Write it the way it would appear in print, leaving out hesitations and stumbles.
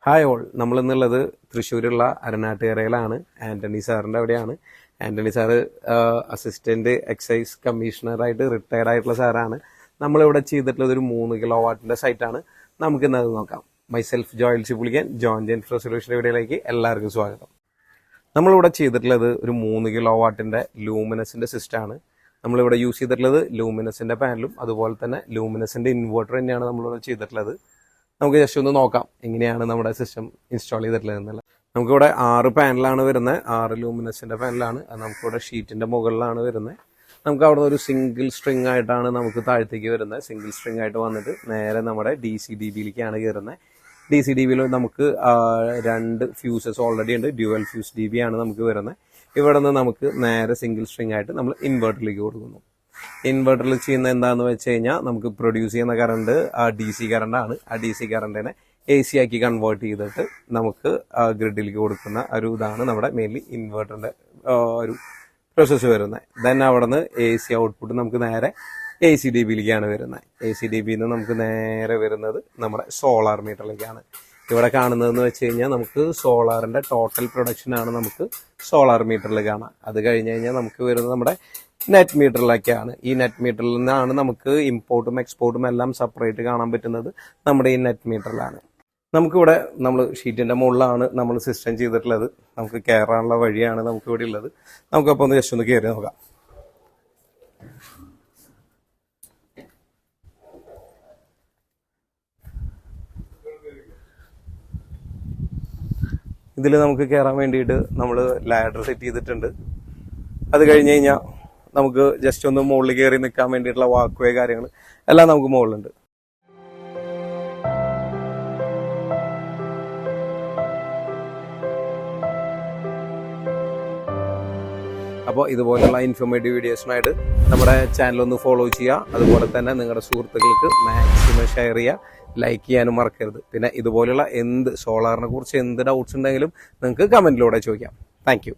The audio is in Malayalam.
ഹായ് ഓൾ, നമ്മളിന്നുള്ളത് തൃശ്ശൂരുള്ള അരനാട്ടുകരയിലാണ്. ആൻ്റണി സാറിൻ്റെ അവിടെയാണ്. ആൻ്റണി സാറ് അസിസ്റ്റൻറ്റ് എക്സൈസ് കമ്മീഷണറായിട്ട് റിട്ടയർഡ് ആയിട്ടുള്ള സാറാണ്. നമ്മളിവിടെ ചെയ്തിട്ടുള്ളത് ഒരു 3 കിലോ വാട്ടിൻ്റെ സൈറ്റാണ്. നമുക്കിന്നത് നോക്കാം. മൈസെൽഫ് ജോയൽ ചിപ്പുളിക്കൻ, ജോയിൻ്റ് ഇൻഫ്രോ സൊല്യൂഷൻ വീഡിയോയിലേക്ക് എല്ലാവർക്കും സ്വാഗതം. നമ്മളിവിടെ ചെയ്തിട്ടുള്ളത് ഒരു 3 കിലോ വാട്ടിൻ്റെ ലൂമിനസിൻ്റെ സിസ്റ്റമാണ്. നമ്മളിവിടെ യൂസ് ചെയ്തിട്ടുള്ളത് ലൂമിനസിൻ്റെ പാനലും അതുപോലെ തന്നെ ലൂമിനസിൻ്റെ ഇൻവേർട്ടർ തന്നെയാണ് നമ്മളിവിടെ ചെയ്തിട്ടുള്ളത്. നമുക്ക് ജസ്റ്റ് ഒന്ന് നോക്കാം എങ്ങനെയാണ് നമ്മുടെ സിസ്റ്റം ഇൻസ്റ്റാൾ ചെയ്തിട്ടുള്ളത് എന്നുള്ളത്. നമുക്കിവിടെ 6 പാനലാണ് വരുന്നത്. 6 ലൂമിനസിൻ്റെ പാനലാണ്. അത് നമുക്കിവിടെ ഷീറ്റിൻ്റെ മുകളിലാണ് വരുന്നത്. നമുക്ക് അവിടെ ഒരു സിംഗിൾ സ്ട്രിങ് ആയിട്ടാണ് നമുക്ക് താഴത്തേക്ക് വരുന്നത്. സിംഗിൾ സ്ട്രിങ് ആയിട്ട് വന്നിട്ട് നേരെ നമ്മുടെ DCDBയിലേക്കാണ് കയറുന്നത്. DCDBയിൽ നമുക്ക് 2 ഫ്യൂസസ് ഓൾറെഡി ഉണ്ട്. ഡ്യുവൽ ഫ്യൂസ് DB ആണ് നമുക്ക് വരുന്നത്. ഇവിടെ നിന്ന് നമുക്ക് നേരെ സിംഗിൾ സ്ട്രിങ് ആയിട്ട് നമ്മൾ ഇൻവേർട്ടറിലേക്ക് കൊടുക്കുന്നു. ഇൻവെർട്ടറിൽ ചെയ്യുന്ന എന്താണെന്ന് വെച്ച് കഴിഞ്ഞാൽ നമുക്ക് പ്രൊഡ്യൂസ് ചെയ്യുന്ന കറണ്ട് DC കറണ്ടാണ്. ആ DC കറണ്ടിനെ AC ആക്കി കൺവേർട്ട് ചെയ്തിട്ട് നമുക്ക് ഗ്രിഡിലേക്ക് കൊടുക്കുന്ന ഒരു ഇതാണ് നമ്മുടെ മെയിൻലി ഇൻവെർട്ടറിൻ്റെ ഒരു പ്രോസസ്സ് വരുന്നത്. ദെൻ അവിടെ നിന്ന് AC ഔട്ട്പുട്ട് നമുക്ക് നേരെ ACDBയിലേക്കാണ് വരുന്നത്. ACDBയിൽ നിന്ന് നമുക്ക് നേരെ വരുന്നത് നമ്മുടെ സോളാർ മീറ്ററിലേക്കാണ്. ഇവിടെ കാണുന്നതെന്ന് വെച്ച് കഴിഞ്ഞാൽ നമുക്ക് സോളാറിൻ്റെ ടോട്ടൽ പ്രൊഡക്ഷനാണ് നമുക്ക് സോളാർ മീറ്ററിൽ കാണാം. അത് കഴിഞ്ഞ് കഴിഞ്ഞാൽ നമുക്ക് വരുന്നത് നമ്മുടെ നെറ്റ് മീറ്ററിലൊക്കെയാണ്. ഈ നെറ്റ് മീറ്ററിൽ നിന്നാണ് നമുക്ക് ഇമ്പോർട്ടും എക്സ്പോർട്ടും എല്ലാം സെപ്പറേറ്റ് കാണാൻ പറ്റുന്നത് നമ്മുടെ ഈ നെറ്റ് മീറ്ററിലാണ്. നമുക്കിവിടെ നമ്മൾ ഷീറ്റിൻ്റെ മുകളിലാണ് നമ്മൾ സിസ്റ്റം ചെയ്തിട്ടുള്ളത്. നമുക്ക് കയറാനുള്ള വഴിയാണ് നമുക്കിവിടെ ഉള്ളത്. നമുക്കപ്പോൾ ഒന്ന് ജസ്റ്റ് ഒന്ന് കയറി നോക്കാം. ഇതിൽ നമുക്ക് കയറാൻ വേണ്ടിയിട്ട് നമ്മൾ ലാഡർ സെറ്റ് ചെയ്തിട്ടുണ്ട്. അത് കഴിഞ്ഞ് കഴിഞ്ഞാൽ നമുക്ക് ജസ്റ്റ് ഒന്ന് മുകളിൽ കയറി നിൽക്കാൻ വേണ്ടിയിട്ടുള്ള വാക്വേ കാര്യങ്ങൾ എല്ലാം നമുക്ക് മുകളിലുണ്ട്. അപ്പോൾ ഇതുപോലുള്ള ഇൻഫോർമേറ്റീവ് വീഡിയോസിനായിട്ട് നമ്മുടെ ചാനലൊന്ന് ഫോളോ ചെയ്യുക. അതുപോലെ തന്നെ നിങ്ങളുടെ സുഹൃത്തുക്കൾക്ക് മാക്സിമം ഷെയർ ചെയ്യുക, ലൈക്ക് ചെയ്യാനും മറക്കരുത്. പിന്നെ ഇതുപോലുള്ള സോളാറിനെ കുറിച്ച് എന്ത് ഡൗട്ട്സ് ഉണ്ടെങ്കിലും നിങ്ങൾക്ക് കമൻറ്റിലൂടെ ചോദിക്കാം. താങ്ക്